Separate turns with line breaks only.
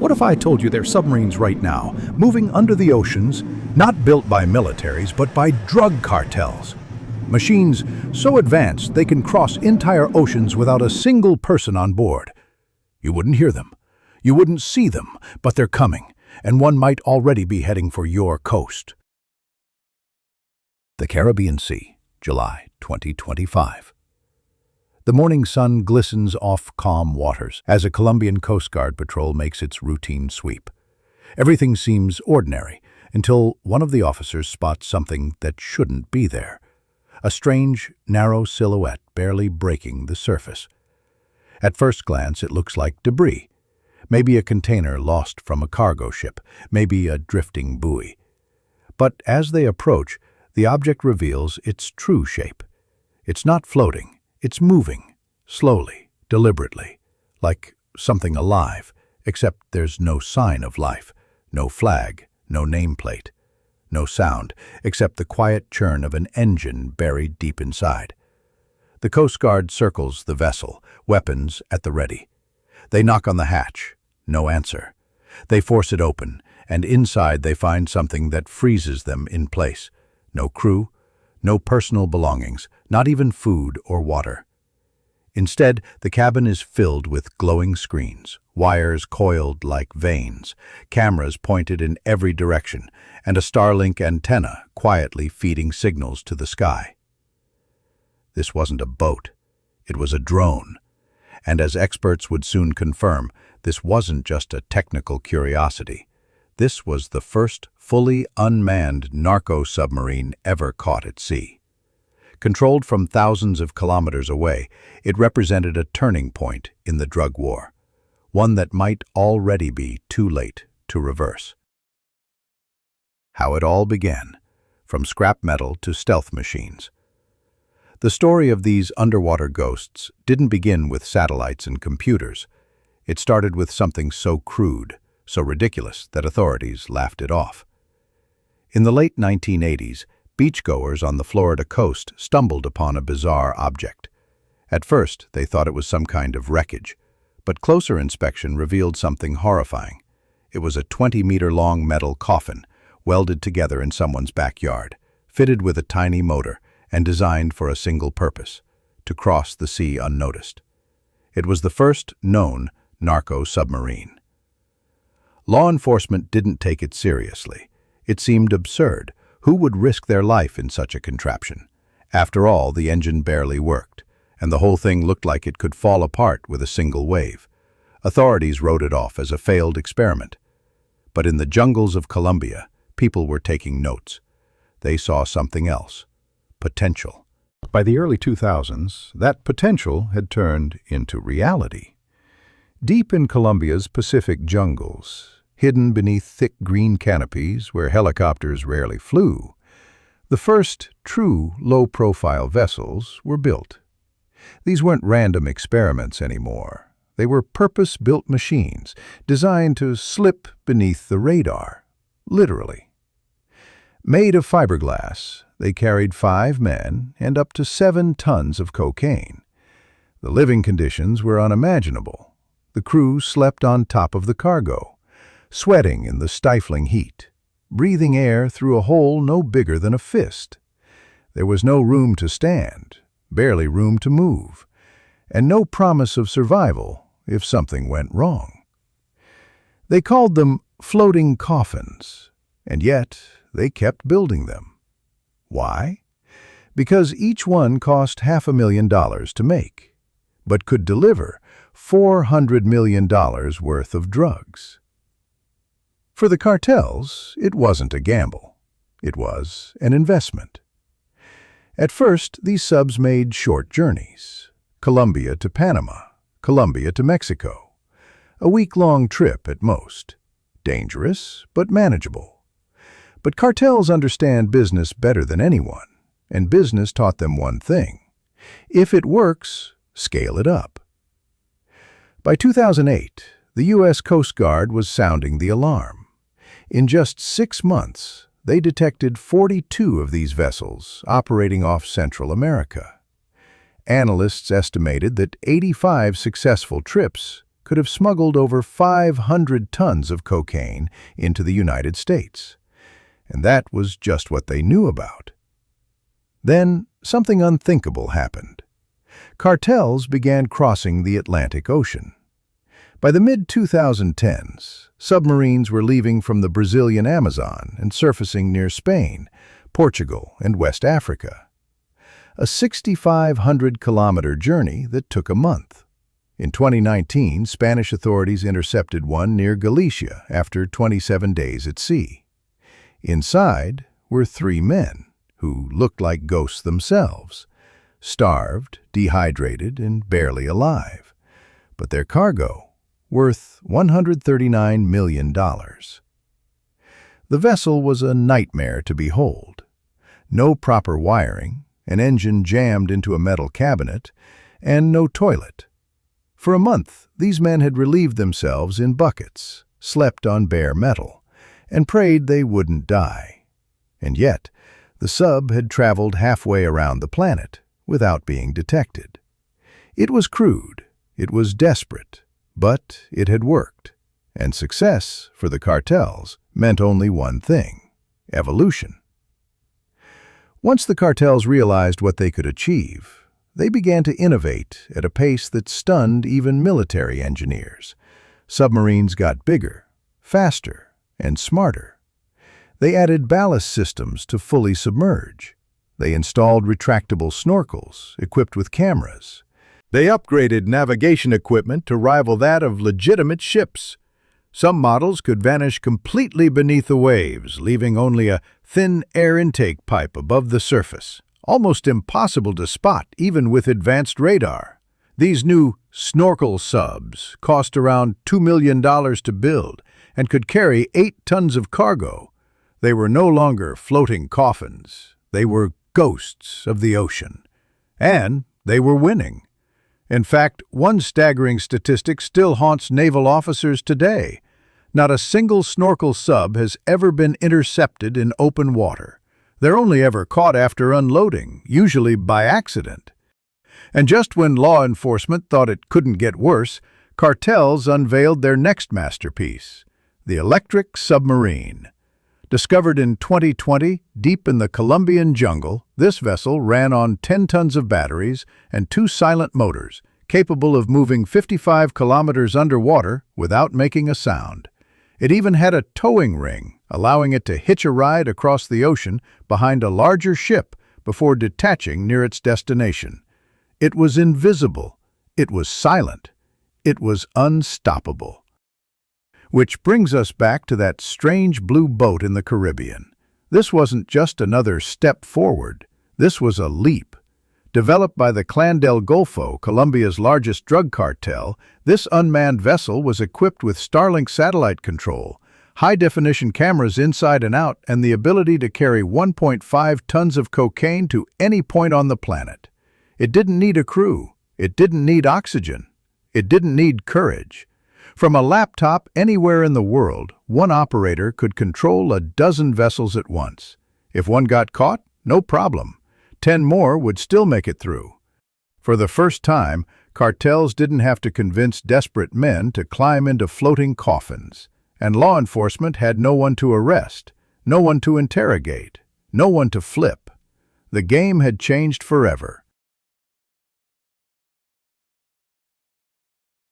What if I told you they're submarines right now, moving under the oceans, not built by militaries, but by drug cartels? Machines so advanced they can cross entire oceans without a single person on board. You wouldn't hear them. You wouldn't see them, but they're coming, and one might already be heading for your coast. The Caribbean Sea, July 2025. The morning sun glistens off calm waters as a Colombian Coast Guard patrol makes its routine sweep. Everything seems ordinary until one of the officers spots something that shouldn't be there. A strange, narrow silhouette barely breaking the surface. At first glance, it looks like debris. Maybe a container lost from a cargo ship, maybe a drifting buoy. But as they approach, the object reveals its true shape. It's not floating. It's moving, slowly, deliberately, like something alive, except there's no sign of life, no flag, no nameplate, no sound, except the quiet churn of an engine buried deep inside. The Coast Guard circles the vessel, weapons at the ready. They knock on the hatch, no answer. They force it open, and inside they find something that freezes them in place. No crew, no personal belongings, not even food or water. Instead, the cabin is filled with glowing screens, wires coiled like veins, cameras pointed in every direction, and a Starlink antenna quietly feeding signals to the sky. This wasn't a boat. It was a drone. And as experts would soon confirm, this wasn't just a technical curiosity. This was the first fully unmanned narco-submarine ever caught at sea. Controlled from thousands of kilometers away, it represented a turning point in the drug war, one that might already be too late to reverse. How it all began, from scrap metal to stealth machines. The story of these underwater ghosts didn't begin with satellites and computers. It started with something so crude, so ridiculous that authorities laughed it off. In the late 1980s, beachgoers on the Florida coast stumbled upon a bizarre object. At first, they thought it was some kind of wreckage, but closer inspection revealed something horrifying. It was a 20-meter-long metal coffin, welded together in someone's backyard, fitted with a tiny motor, and designed for a single purpose: to cross the sea unnoticed. It was the first known narco-submarine. Law enforcement didn't take it seriously. It seemed absurd. Who would risk their life in such a contraption? After all, the engine barely worked, and the whole thing looked like it could fall apart with a single wave. Authorities wrote it off as a failed experiment. But in the jungles of Colombia, people were taking notes. They saw something else: potential. By the early 2000s, that potential had turned into reality. Deep in Colombia's Pacific jungles, hidden beneath thick green canopies where helicopters rarely flew, the first true low-profile vessels were built. These weren't random experiments anymore. They were purpose-built machines designed to slip beneath the radar, literally. Made of fiberglass, they carried 5 men and up to 7 tons of cocaine. The living conditions were unimaginable. The crew slept on top of the cargo, sweating in the stifling heat, breathing air through a hole no bigger than a fist. There was no room to stand, barely room to move, and no promise of survival if something went wrong. They called them floating coffins, and yet they kept building them. Why? Because each one cost $500,000 to make, but could deliver $400 million worth of drugs. For the cartels, it wasn't a gamble. It was an investment. At first, these subs made short journeys: Colombia to Panama, Colombia to Mexico. A week-long trip at most. Dangerous, but manageable. But cartels understand business better than anyone, and business taught them one thing: if it works, scale it up. By 2008, the U.S. Coast Guard was sounding the alarm. In just 6 months, they detected 42 of these vessels operating off Central America. Analysts estimated that 85 successful trips could have smuggled over 500 tons of cocaine into the United States. And that was just what they knew about. Then something unthinkable happened. Cartels began crossing the Atlantic Ocean. By the mid-2010s, submarines were leaving from the Brazilian Amazon and surfacing near Spain, Portugal, and West Africa. A 6,500-kilometer journey that took a month. In 2019, Spanish authorities intercepted one near Galicia after 27 days at sea. Inside were 3 men who looked like ghosts themselves, starved, dehydrated, and barely alive. But their cargo, worth $139 million. The vessel was a nightmare to behold. No proper wiring, an engine jammed into a metal cabinet, and no toilet. For a month, these men had relieved themselves in buckets, slept on bare metal, and prayed they wouldn't die. And yet, the sub had traveled halfway around the planet without being detected. It was crude, it was desperate, but it had worked. And success, for the cartels, meant only one thing: evolution. Once the cartels realized what they could achieve, they began to innovate at a pace that stunned even military engineers. Submarines got bigger, faster, and smarter. They added ballast systems to fully submerge. They installed retractable snorkels equipped with cameras. They upgraded navigation equipment to rival that of legitimate ships. Some models could vanish completely beneath the waves, leaving only a thin air intake pipe above the surface, almost impossible to spot even with advanced radar. These new snorkel subs cost around $2 million to build and could carry 8 tons of cargo. They were no longer floating coffins. They were ghosts of the ocean. And they were winning. In fact, one staggering statistic still haunts naval officers today. Not a single snorkel sub has ever been intercepted in open water. They're only ever caught after unloading, usually by accident. And just when law enforcement thought it couldn't get worse, cartels unveiled their next masterpiece, the electric submarine. Discovered in 2020, deep in the Colombian jungle, this vessel ran on 10 tons of batteries and 2 silent motors, capable of moving 55 kilometers underwater without making a sound. It even had a towing ring, allowing it to hitch a ride across the ocean behind a larger ship before detaching near its destination. It was invisible. It was silent. It was unstoppable. Which brings us back to that strange blue boat in the Caribbean. This wasn't just another step forward. This was a leap. Developed by the Clan del Golfo, Colombia's largest drug cartel, this unmanned vessel was equipped with Starlink satellite control, high-definition cameras inside and out, and the ability to carry 1.5 tons of cocaine to any point on the planet. It didn't need a crew. It didn't need oxygen. It didn't need courage. From a laptop anywhere in the world, one operator could control a dozen vessels at once. If one got caught, no problem. 10 more would still make it through. For the first time, cartels didn't have to convince desperate men to climb into floating coffins, and law enforcement had no one to arrest, no one to interrogate, no one to flip. The game had changed forever.